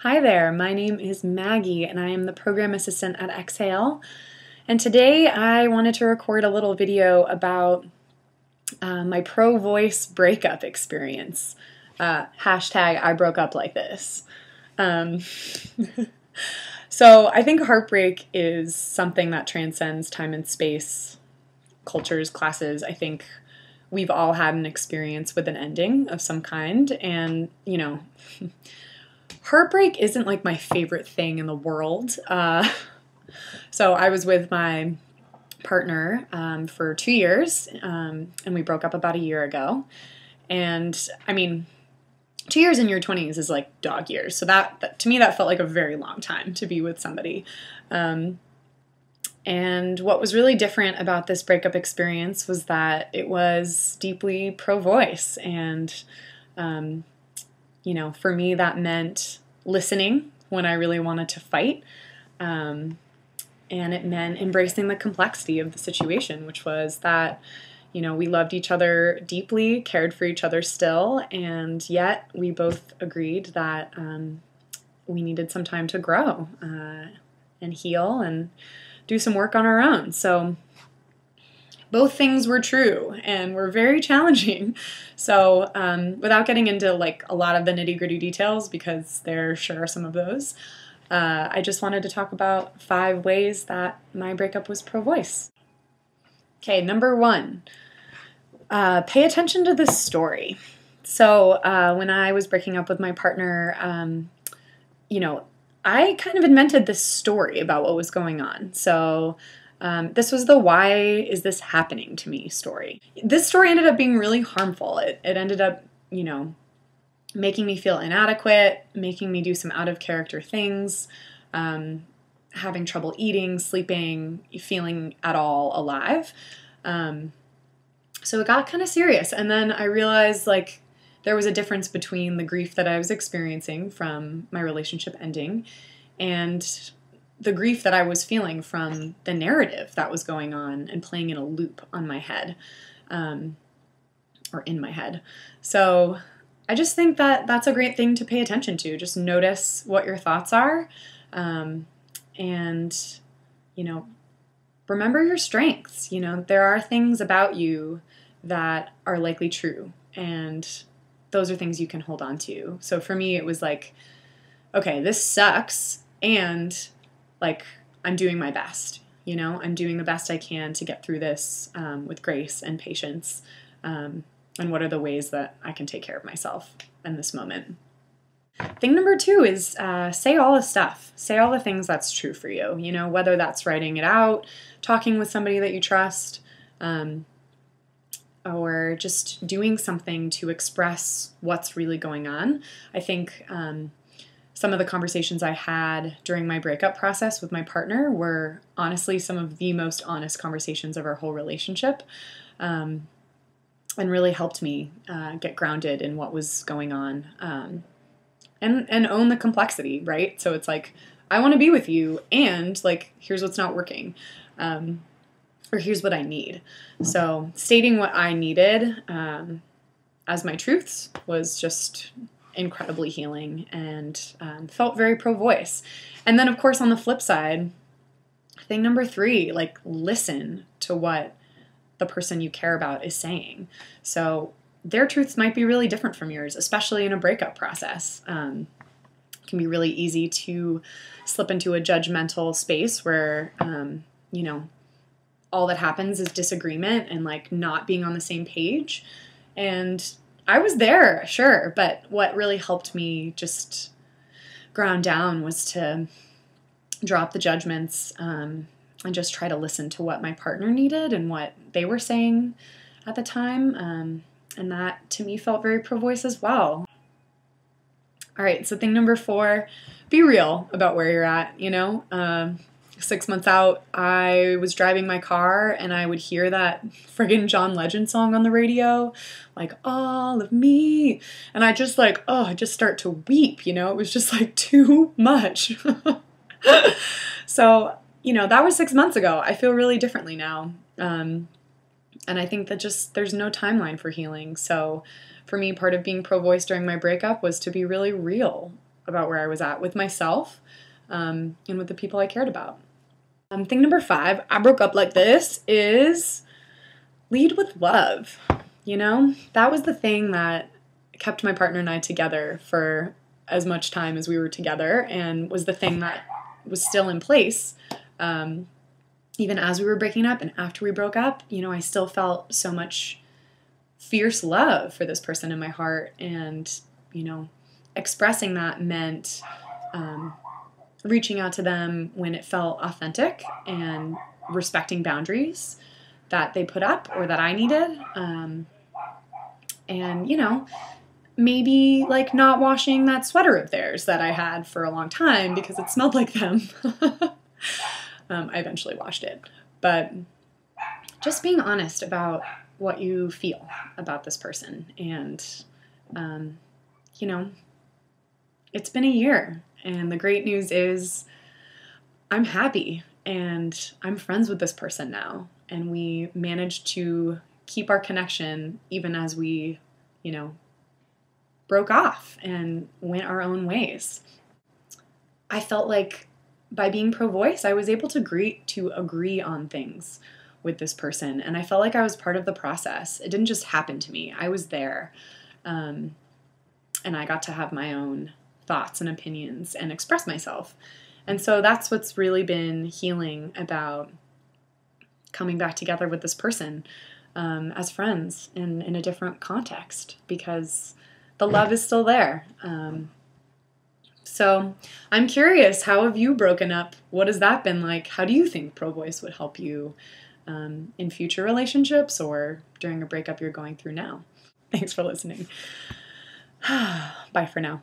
Hi there, my name is Maggie and I am the program assistant at Exhale. And today I wanted to record a little video about my pro voice breakup experience. Hashtag I broke up like this. Um, so I think heartbreak is something that transcends time and space, cultures, classes. I think we've all had an experience with an ending of some kind, and heartbreak isn't like my favorite thing in the world. So I was with my partner for 2 years, and we broke up about a year ago. And I mean, 2 years in your 20s is like dog years. So that to me, that felt like a very long time to be with somebody. And what was really different about this breakup experience was that it was deeply pro-voice. And for me, that meant listening when I really wanted to fight. And it meant embracing the complexity of the situation, which was that, we loved each other deeply, cared for each other still, and yet we both agreed that we needed some time to grow and heal and do some work on our own. So both things were true and were very challenging. So without getting into like a lot of the nitty-gritty details, because there sure are some of those, I just wanted to talk about 5 ways that my breakup was pro-voice. Okay, number 1, pay attention to this story. So when I was breaking up with my partner, I kind of invented this story about what was going on. So this was the why is this happening to me story. This story ended up being really harmful. It ended up, making me feel inadequate, making me do some out of character things, having trouble eating, sleeping, feeling at all alive. So it got kind of serious. And then I realized there was a difference between the grief that I was experiencing from my relationship ending and the grief that I was feeling from the narrative that was going on and playing in a loop on my head, or in my head. So I just think that that's a great thing to pay attention to. Just notice what your thoughts are, and, remember your strengths. There are things about you that are likely true, and those are things you can hold on to. So for me, it was like, okay, this sucks, and I'm doing my best. I'm doing the best I can to get through this with grace and patience. And what are the ways that I can take care of myself in this moment? Thing number 2 is say all the stuff. Say all the things that's true for you. Whether that's writing it out, talking with somebody that you trust, or just doing something to express what's really going on. I think some of the conversations I had during my breakup process with my partner were honestly some of the most honest conversations of our whole relationship, and really helped me get grounded in what was going on, and own the complexity, right? So it's like, I want to be with you, and here's what's not working, or here's what I need. So stating what I needed as my truths was just incredibly healing and felt very pro-voice. And then, of course, on the flip side, thing number 3, listen to what the person you care about is saying. So their truths might be really different from yours, especially in a breakup process. It can be really easy to slip into a judgmental space where, all that happens is disagreement and not being on the same page. And I was there, sure, but what really helped me just ground down was to drop the judgments, and just try to listen to what my partner needed and what they were saying at the time. And that, to me, felt very pro-voice as well. All right, so thing number 4, be real about where you're at, 6 months out, I was driving my car and I would hear that friggin' John Legend song on the radio, all of me. And I just I just start to weep, it was just too much. So, that was 6 months ago. I feel really differently now. And I think that there's no timeline for healing. So for me, part of being pro-voice during my breakup was to be really real about where I was at with myself and with the people I cared about. Thing number 5, I broke up like this, is lead with love. You know, that was the thing that kept my partner and I together for as much time as we were together, and was the thing that was still in place. Even as we were breaking up and after we broke up, you know, I still felt so much fierce love for this person in my heart. And, you know, expressing that meant reaching out to them when it felt authentic and respecting boundaries that they put up or that I needed. And, you know, maybe like not washing that sweater of theirs that I had for a long time because it smelled like them. I eventually washed it. But just being honest about what you feel about this person. And, you know, it's been a year. And the great news is I'm happy and I'm friends with this person now. And we managed to keep our connection even as we, you know, broke off and went our own ways. I felt like by being pro-voice, I was able to agree on things with this person. And I felt like I was part of the process. It didn't just happen to me. I was there. And I got to have my own thoughts and opinions and express myself. And so that's what's really been healing about coming back together with this person as friends in a different context, because the love is still there. So I'm curious, how have you broken up? What has that been like? How do you think pro-voice would help you in future relationships or during a breakup you're going through now? Thanks for listening. Bye for now.